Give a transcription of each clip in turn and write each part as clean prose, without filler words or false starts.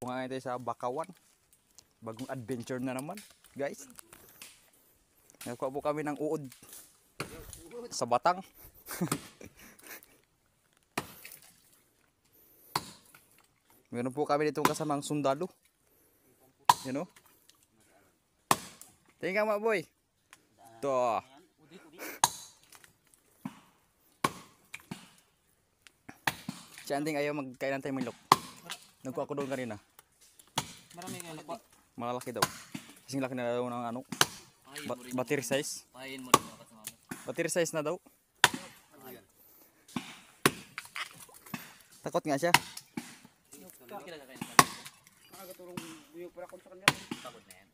Ngayon tayo sa Bakawan. Bagong adventure na naman, guys. Nakuha po kami ng uod sa batang. Meron po kami ditong kasamang sundalo. You know? Tingnan mo, boy. Ito. Si Anding ayaw magkainan tayo manlok. Nagkuha ko doon kanina. Marami nga laki. Malalaki daw. Kasing laki na daw ng ano. Battery size. Pahin mo rin mga kasama mo. Battery size na daw. Takot nga siya. Hindi ka kakain ng Nakagatulong buyo pala ko sa kanya. takot na yan.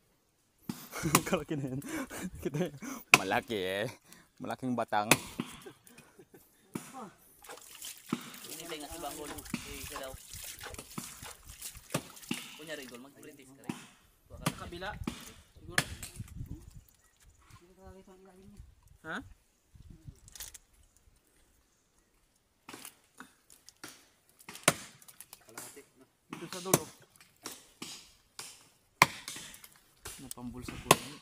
Kalaki na yan. Kita yan. Malaki eh. Malaking batang. Hinintay nga si Bangol. Isa daw. Kunyari gol, mag-practice ka rin. Sa kabila. Siguro. Ha? Dito sa dulo. Napambulsa po yan.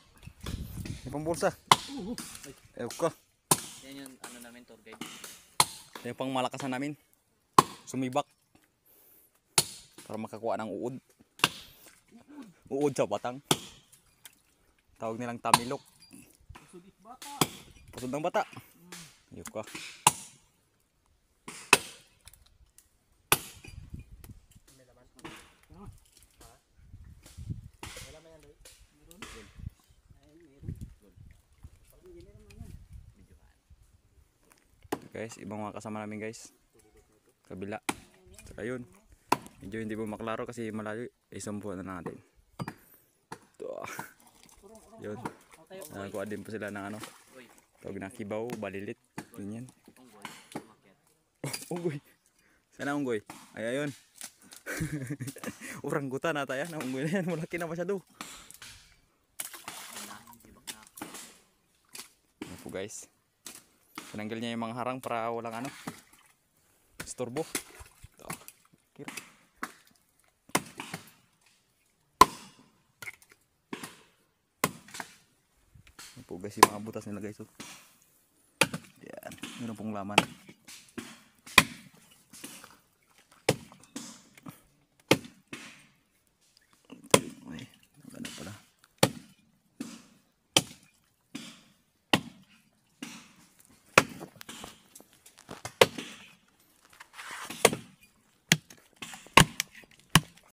May pambulsa. Ewan ko. Yan yung ano namin, tour guide. Ito yung pang malakasan namin. Sumibak. Para makakuha ng uod. Uod sa batang. Tawag nilang tamilok. Sugit bata. Pusod ng bata. Ewan ko. Guys, ibang mga kasama namin guys. Kabila. Saka yun. Medyo hindi po maklaro kasi malayo. Isumpo na natin. Ito. Yun. Nakakuha din po sila ng ano. Tawag na kibaw, balilit. Ganyan. Unggoy. Sana unggoy. Ay ayun. Oranggutan na tayo. Na unggoy na yan. Malaki na masyado. Yan po guys. Tinanggal niya yung mga harang para walang ano. Istorbo. Ito. Kira. Yan po guys yung mga butas nila guys. Oh. Yan. Meron pong laman.